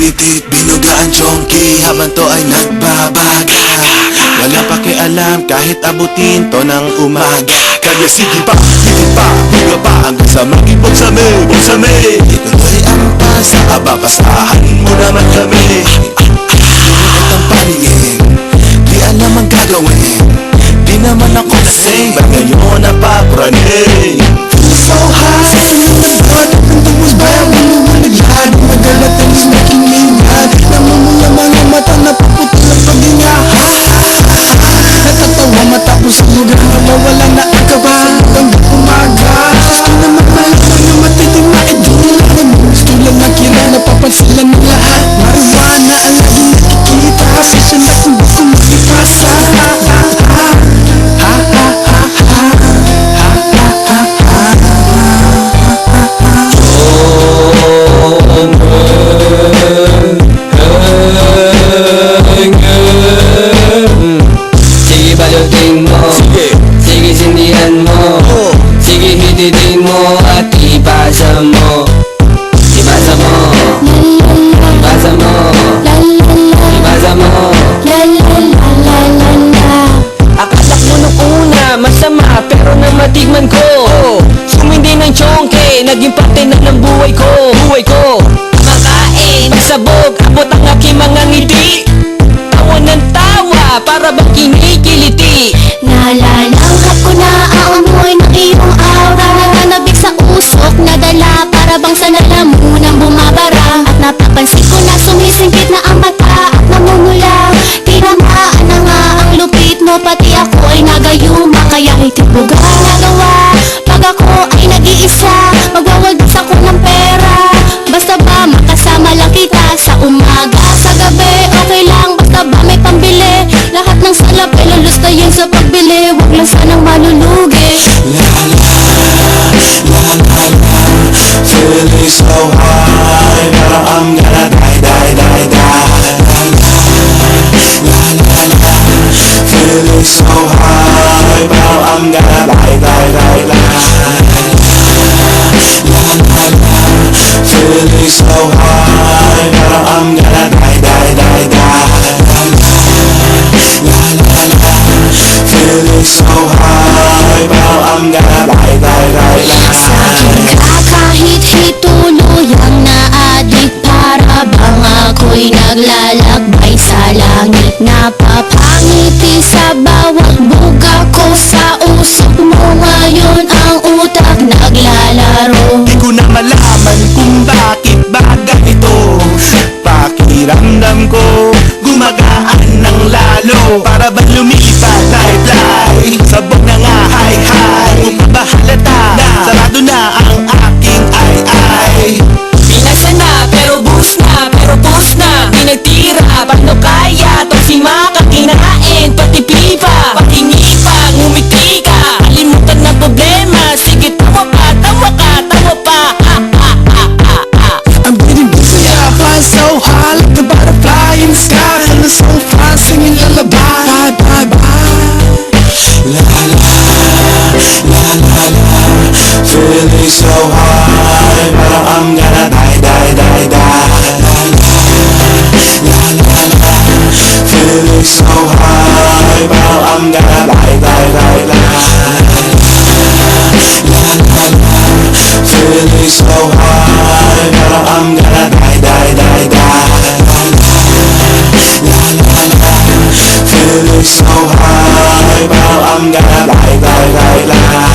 Titit, binuga ang chonky habang to ay nagbabaga. Wala pakialam kahit abutin to ng umaga. Kaya sige pa, titit pa, buga pa hanggang sa mag-ibog sa me. Ituloy ang pasa, ababasahan mo naman kami. At ang paningin, di alam ang gagawin. Di naman ako lasing, ba't ngayon napapraning? So high, nagbuhat at ang tumus bayan. Binuhulagyan, magalat ang sneaking minyan. Namumula mga mata, napaputi ng paghinga. Natatawa matapos ang lugar na mawalang naagawa. Hanggang umaga, gusto na magmalaman na matiting maidula. Gusto lang nakila, napapansin lang ng lahat. Marijuana ang laging nakikita, kasi siya na kung gusto makipasa. Sige balutin mo, sige sindihan mo, sige hititin mo at ipasa mo. Ipasa mo, ipasa mo, ipasa mo. Akala ko nung una masama pero nang matigman ko, sumindi ng chonke, naging parte na ng buhay ko. Makain, sabog, abot ang aking mga ngiti. Tawa ng tawa, para bang kinikiliti. Nalalanghap ko na ang amoy ng iyong aura. Nananabik sa usok na dala, para bang sa lalamunang bumabara. At napapansin ko na sumisingkit na ang mata at namumula. Tinamaan na nga ang lupit mo, pati ako ay nagayuma. Kaya itibuga nagawa, pag ako ay nag-iisa. Magwawagas ako ng pera, basta ba makasama lang kita. Sa umaga, sa gabi, okay lang, basta ba may pambili. Lahat ng salap ay lulustayin sa pagbili. Huwag lang sanang malulugi. Feeling so high, parang I'm gonna die. Feeling so high, parang I'm gonna die. Feeling so high, parang I'm gonna die. Feeling so high, parang I'm gonna die. Sa aking kakahit-hit tuluyang naadik, para bang ako'y naglalakbay sa langit. Napapangiti sa bawat buga ko, sa usok mo ngayon ang utak naglalaro. Di ko na malaman kung bakit bagay ito. Pakiramdam ko gumagaan ng lalo, para ba lumipat lifeline. Sabog na nga high. Kung ba halata, sarado na ang aking ay. Pinasa na, pero boost na, pero push na. Pinagtira, paano kaya to si makakinain? Pati pipa, pahingi pa, ngumiti ka. Kalimutan na problema, sige tawa pa. I'm getting busy, I fly so high like the butterfly in the sky. And the soul fly singing lullaby. La. Feeling so high, parang I'm gonna die. La. Feeling so high, parang I'm gonna die. La. Feeling so high, parang I'm gonna die. La. Feeling so high, parang I'm gonna die.